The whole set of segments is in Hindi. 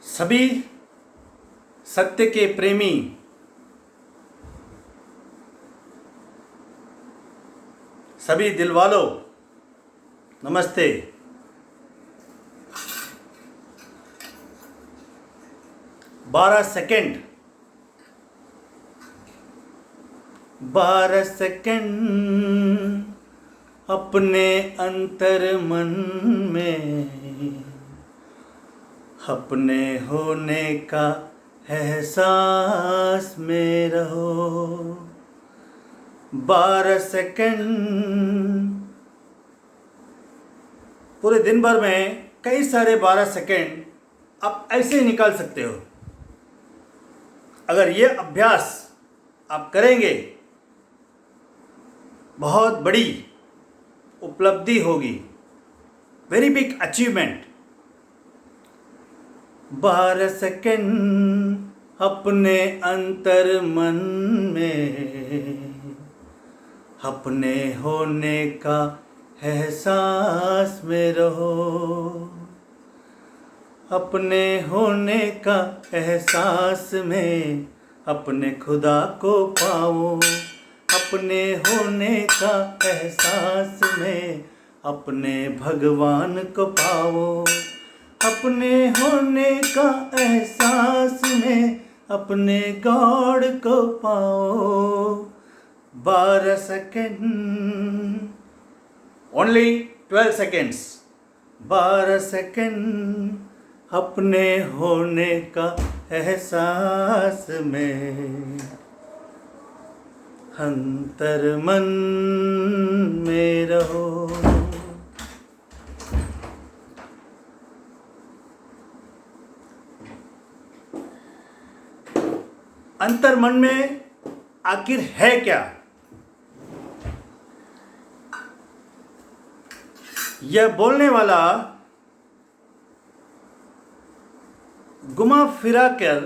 सभी सत्य के प्रेमी सभी दिलवालों, नमस्ते। 12 सेकंड अपने अंतर मन में अपने होने का एहसास में रहो। 12 सेकंड पूरे दिन भर में कई सारे 12 सेकंड आप ऐसे ही निकाल सकते हो। अगर ये अभ्यास आप करेंगे, बहुत बड़ी उपलब्धि होगी, वेरी बिग अचीवमेंट। 12 सेकंड अपने अंतर मन में अपने होने का एहसास में रहो। अपने होने का एहसास में अपने खुदा को पाओ। अपने होने का एहसास में अपने भगवान को पाओ। अपने होने का एहसास में अपने गॉड को पाओ। 12 सेकंड, ओनली 12 सेकेंड्स। 12 सेकंड अपने होने का एहसास में अंतर मन में रहो। अंतर मन में आखिर है क्या? यह बोलने वाला घुमा फिरा कर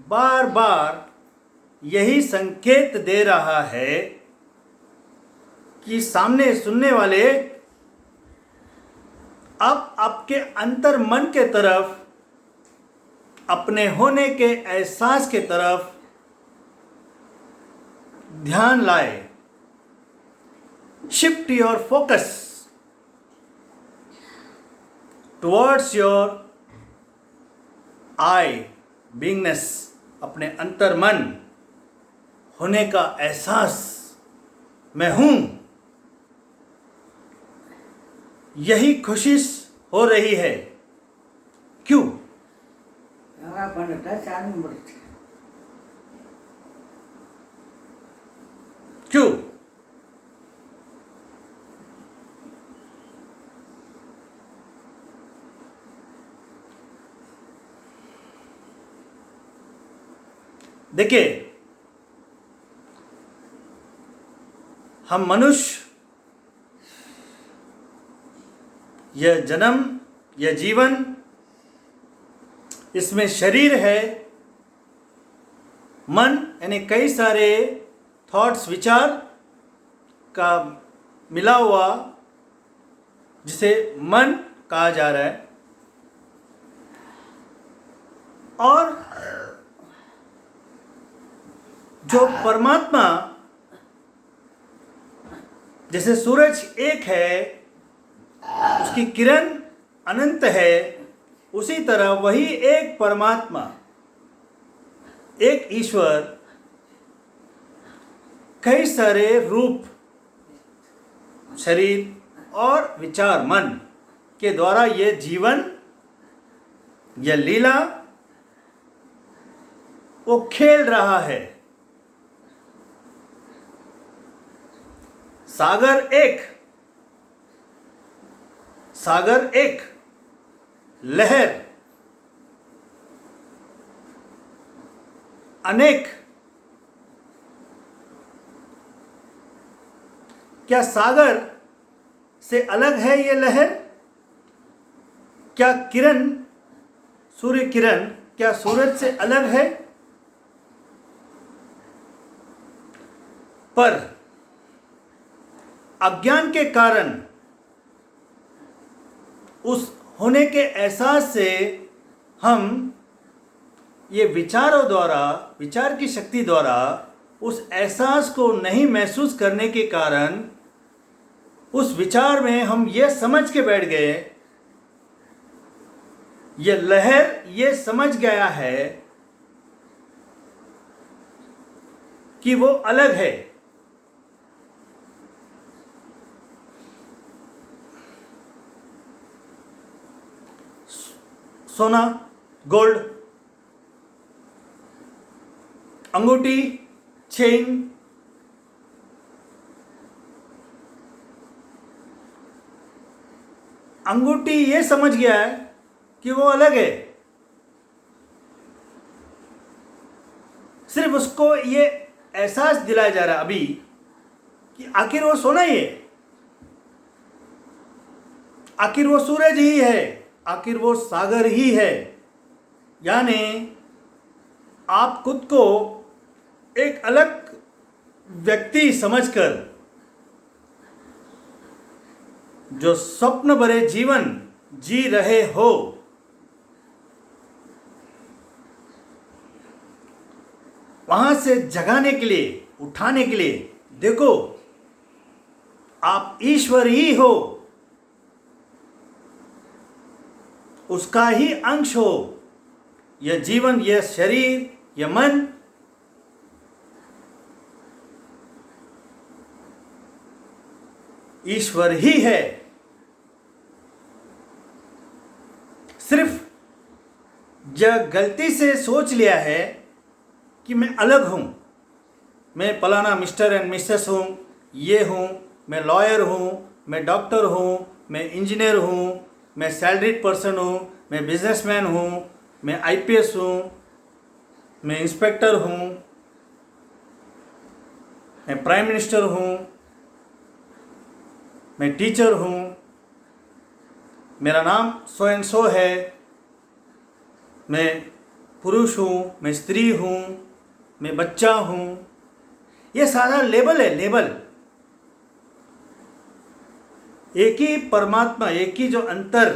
बार बार यही संकेत दे रहा है कि सामने सुनने वाले अब आपके अंतर मन के तरफ, अपने होने के एहसास के तरफ ध्यान लाए। Shift your focus towards your I beingness. अपने अंतर मन होने का एहसास, मैं हूं, यही खुशी हो रही है। क्यों? क्यों? देखिए, हम मनुष्य, यह जन्म, यह जीवन, इसमें शरीर है, मन यानी कई सारे थॉट्स, विचार का मिला हुआ, जिसे मन कहा जा रहा है, और जो परमात्मा, जैसे सूरज एक है, उसकी किरण अनंत है, उसी तरह वही एक परमात्मा, एक ईश्वर, कई सारे रूप, शरीर और विचार, मन के द्वारा ये जीवन, यह लीला वो खेल रहा है। सागर एक, लहर अनेक। क्या सागर से अलग है ये लहर? क्या किरण, सूर्य किरण, क्या सूरज से अलग है? पर अज्ञान के कारण उस होने के एहसास से हम ये विचारों द्वारा, विचार की शक्ति द्वारा उस एहसास को नहीं महसूस करने के कारण उस विचार में हम ये समझ के बैठ गए, ये लहर ये समझ गया है कि वो अलग है। सोना, गोल्ड, अंगूठी, चेन, अंगूठी ये समझ गया है कि वो अलग है, सिर्फ उसको ये एहसास दिलाया जा रहा है अभी कि आखिर वो सोना ही है, आखिर वो सूरज ही है, आखिर वो सागर ही है। यानी आप खुद को एक अलग व्यक्ति समझकर जो स्वप्न भरे जीवन जी रहे हो, वहां से जगाने के लिए, उठाने के लिए देखो आप ईश्वर ही हो, उसका ही अंश हो। यह जीवन, यह शरीर, यह मन ईश्वर ही है। सिर्फ यह गलती से सोच लिया है कि मैं अलग हूं, मैं फलाना मिस्टर एंड मिसेस हूं, ये हूं, मैं लॉयर हूं, मैं डॉक्टर हूं, मैं इंजीनियर हूं, मैं सैलरीड पर्सन हूं, मैं बिजनेसमैन हूं, मैं आईपीएस हूं, मैं इंस्पेक्टर हूं, मैं प्राइम मिनिस्टर हूं, मैं टीचर हूं, मेरा नाम सो एंड सो है, मैं पुरुष हूं, मैं स्त्री हूं, मैं बच्चा हूं। ये सारा लेबल है, लेबल। एक ही परमात्मा, एक ही जो अंतर,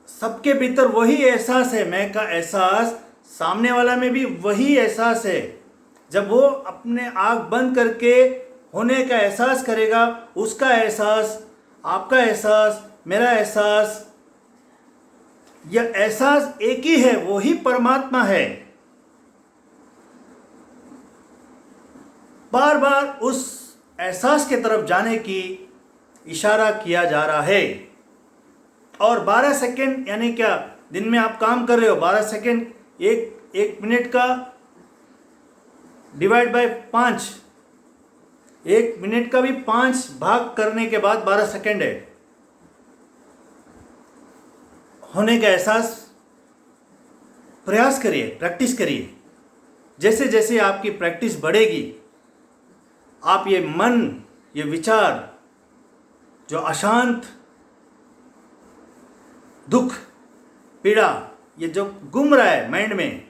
सबके भीतर वही एहसास है, मैं का एहसास, सामने वाला में भी वही एहसास है। जब वो अपने आँख बंद करके होने का एहसास करेगा, उसका एहसास, आपका एहसास, मेरा एहसास, यह एहसास एक ही है, वो ही परमात्मा है। बार बार उस एहसास के तरफ जाने की इशारा किया जा रहा है। और 12 सेकेंड यानी क्या, दिन में आप काम कर रहे हो, 12 सेकेंड एक मिनट का डिवाइड बाय 5, 1 मिनट का भी 5 भाग करने के बाद 12 सेकेंड है। होने का एहसास प्रयास करिए, प्रैक्टिस करिए। जैसे जैसे आपकी प्रैक्टिस बढ़ेगी, आप ये मन, ये विचार जो अशांत, दुख, पीड़ा, ये जो घूम रहा है माइंड में,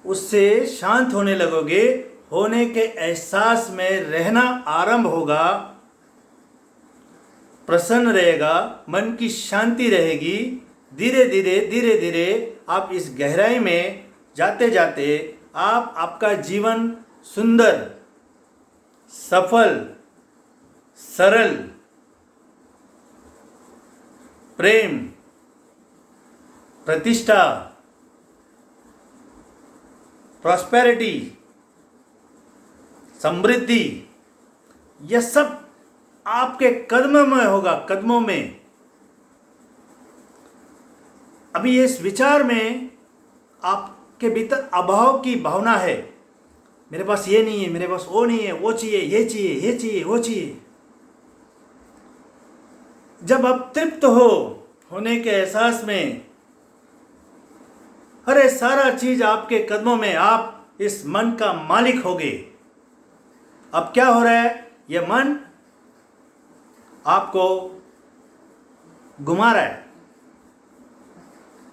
उससे शांत होने लगोगे, होने के एहसास में रहना आरंभ होगा, प्रसन्न रहेगा, मन की शांति रहेगी। धीरे धीरे धीरे धीरे आप इस गहराई में जाते जाते आप आपका जीवन सुंदर, सफल, सरल, प्रेम, प्रतिष्ठा, प्रॉस्पेरिटी, समृद्धि, यह सब आपके कदमों में होगा, कदमों में। अभी इस विचार में आपके भीतर अभाव की भावना है, मेरे पास ये नहीं है, मेरे पास वो नहीं है, वो चाहिए, ये चाहिए, ये चाहिए, वो चाहिए। जब आप तृप्त होने के एहसास में, अरे सारा चीज आपके कदमों में, आप इस मन का मालिक होगे। अब क्या हो रहा है, यह मन आपको घुमा रहा है,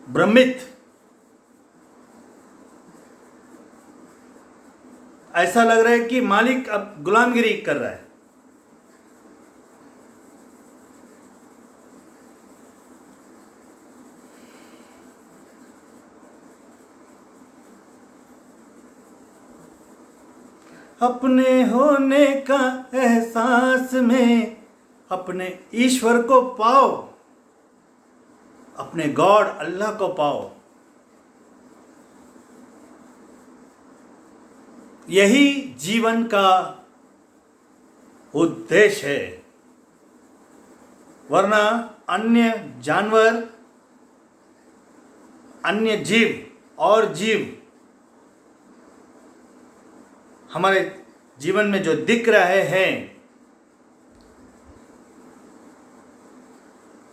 भ्रमित, ऐसा लग रहा है कि मालिक अब गुलामगिरी कर रहा है। अपने होने का एहसास में अपने ईश्वर को पाओ, अपने गॉड अल्लाह को पाओ। यही जीवन का उद्देश्य है। वरना अन्य जानवर, अन्य जीव और जीव हमारे जीवन में जो दिख रहे हैं,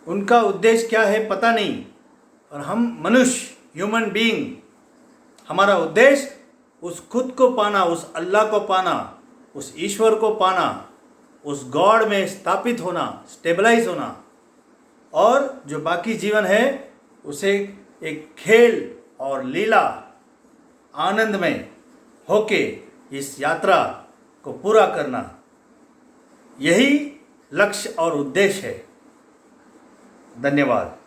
उनका उद्देश्य क्या है पता नहीं। और हम मनुष्य, ह्यूमन बीइंग, हमारा उद्देश्य उस खुद को पाना, उस अल्लाह को पाना, उस ईश्वर को पाना, उस गॉड में स्थापित होना, स्टेबलाइज होना। और जो बाकी जीवन है उसे एक खेल और लीला आनंद में होके इस यात्रा को पूरा करना, यही लक्ष्य और उद्देश्य है। धन्यवाद।